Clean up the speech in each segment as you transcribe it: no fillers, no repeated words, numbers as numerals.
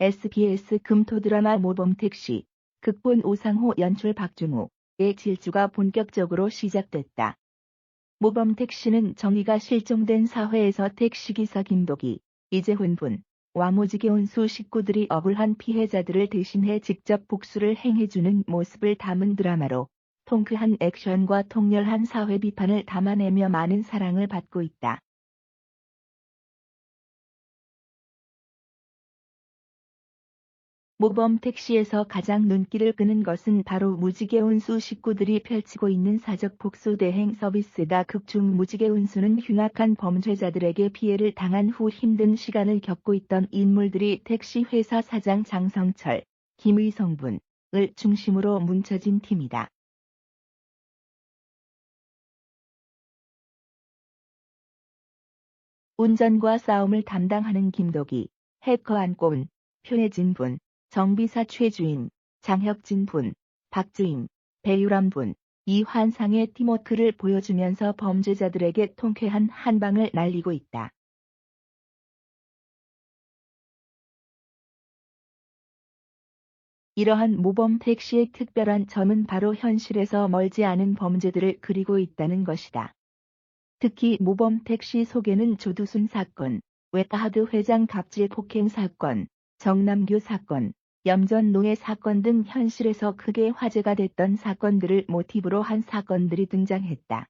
SBS 금토 드라마 모범택시, 극본 오상호 연출 박준우의 질주가 본격적으로 시작됐다. 모범택시는 정의가 실종된 사회에서 택시기사 김도기, 이재훈 분,와 무지개운 수 식구들이 억울한 피해자들을 대신해 직접 복수를 행해주는 모습을 담은 드라마로 통쾌한 액션과 통렬한 사회 비판을 담아내며 많은 사랑을 받고 있다. 모범택시에서 가장 눈길을 끄는 것은 바로 무지개운 수 식구들이 펼치고 있는 사적 복수 대행 서비스다. 극중 무지개운 수는 흉악한 범죄자들에게 피해를 당한 후 힘든 시간을 겪고 있던 인물들이 택시 회사 사장 장성철, 김의성 분을 중심으로 뭉쳐진 팀이다. 운전과 싸움을 담당하는 김도기, 해커 안고은, 표혜진 분, 정비사 최주임, 장혁진 분, 박주임, 배유람 분, 이 환상의 팀워크를 보여주면서 범죄자들에게 통쾌한 한방을 날리고 있다. 이러한 모범 택시의 특별한 점은 바로 현실에서 멀지 않은 범죄들을 그리고 있다는 것이다. 특히 모범 택시 소개는 조두순 사건, 웨카하드 회장 갑질 폭행 사건, 정남규 사건, 염전 노예 사건 등 현실에서 크게 화제가 됐던 사건들을 모티브로 한 사건들이 등장했다.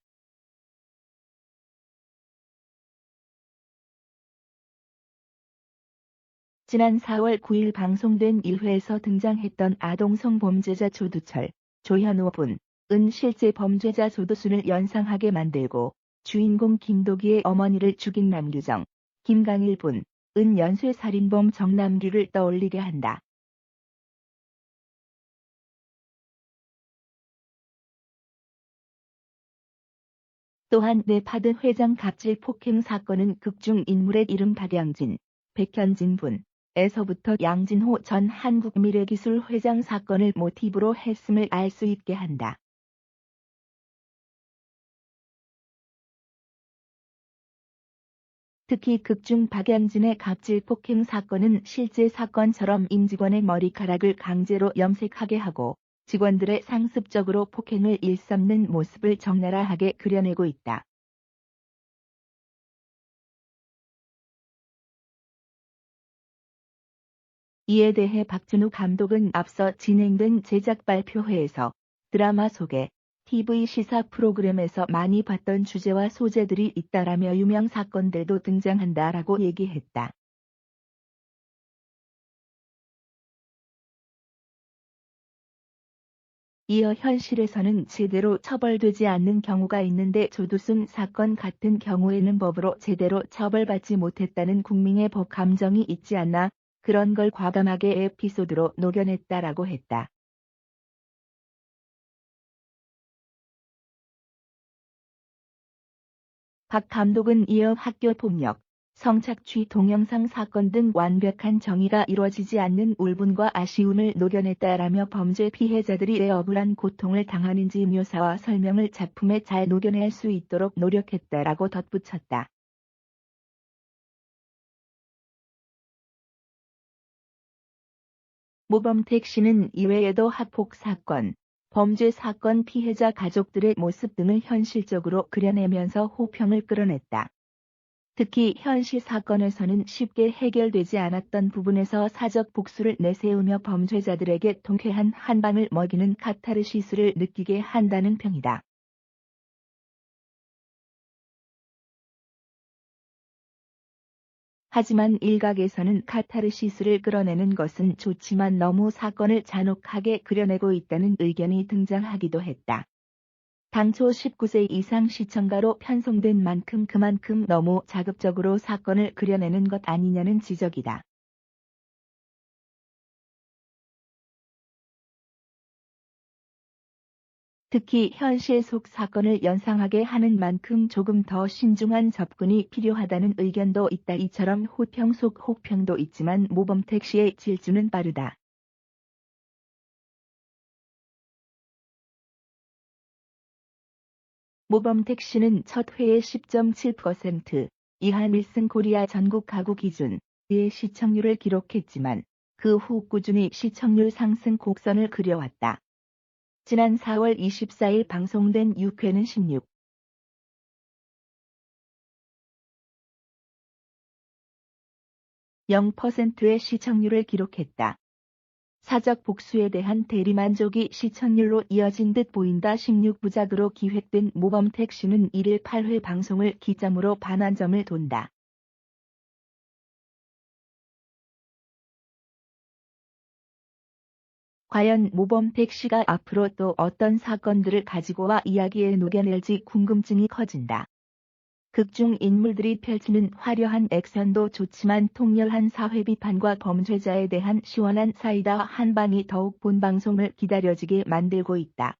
지난 4월 9일 방송된 1회에서 등장했던 아동성 범죄자 조두철, 조현우 분은 실제 범죄자 조두순을 연상하게 만들고 주인공 김도기의 어머니를 죽인 남규정, 김강일 분은 연쇄살인범 정남규를 떠올리게 한다. 또한 네파드 회장 갑질 폭행 사건은 극중 인물의 이름 박양진, 백현진 분에서부터 양진호 전 한국미래기술 회장 사건을 모티브로 했음을 알 수 있게 한다. 특히 극중 박양진의 갑질 폭행 사건은 실제 사건처럼 임직원의 머리카락을 강제로 염색하게 하고 직원들의 상습적으로 폭행을 일삼는 모습을 적나라하게 그려내고 있다. 이에 대해 박준우 감독은 앞서 진행된 제작 발표회에서 드라마 속에 TV 시사 프로그램에서 많이 봤던 주제와 소재들이 있다라며 유명 사건들도 등장한다라고 얘기했다. 이어 현실에서는 제대로 처벌되지 않는 경우가 있는데 조두순 사건 같은 경우에는 법으로 제대로 처벌받지 못했다는 국민의 법 감정이 있지 않나 그런 걸 과감하게 에피소드로 녹여냈다라고 했다. 박 감독은 이어 학교폭력, 성착취 동영상 사건 등 완벽한 정의가 이루어지지 않는 울분과 아쉬움을 녹여냈다라며 범죄 피해자들이 왜 억울한 고통을 당하는지 묘사와 설명을 작품에 잘 녹여낼 수 있도록 노력했다라고 덧붙였다. 모범택시는 이외에도 학폭 사건, 범죄 사건 피해자 가족들의 모습 등을 현실적으로 그려내면서 호평을 끌어냈다. 특히 현실 사건에서는 쉽게 해결되지 않았던 부분에서 사적 복수를 내세우며 범죄자들에게 통쾌한 한방을 먹이는 카타르시스를 느끼게 한다는 평이다. 하지만 일각에서는 카타르시스를 끌어내는 것은 좋지만 너무 사건을 잔혹하게 그려내고 있다는 의견이 등장하기도 했다. 당초 19세 이상 시청가로 편성된 만큼 그만큼 너무 자극적으로 사건을 그려내는 것 아니냐는 지적이다. 특히 현실 속 사건을 연상하게 하는 만큼 조금 더 신중한 접근이 필요하다는 의견도 있다. 이처럼 호평 속 혹평도 있지만 모범택시의 질주는 빠르다. 모범택시는 첫 회에 10.7% 이하 윌슨 코리아 전국 가구 기준 의 시청률을 기록했지만 그 후 꾸준히 시청률 상승 곡선을 그려왔다. 지난 4월 24일 방송된 6회는 0%의 시청률을 기록했다. 사적 복수에 대한 대리만족이 시청률로 이어진 듯 보인다. 16부작으로 기획된 모범택시는 1일 8회 방송을 기점으로 반환점을 돈다. 과연 모범택시가 앞으로 또 어떤 사건들을 가지고 와 이야기에 녹여낼지 궁금증이 커진다. 극중 인물들이 펼치는 화려한 액션도 좋지만 통렬한 사회 비판과 범죄자에 대한 시원한 사이다 한 방이 더욱 본방송을 기다려지게 만들고 있다.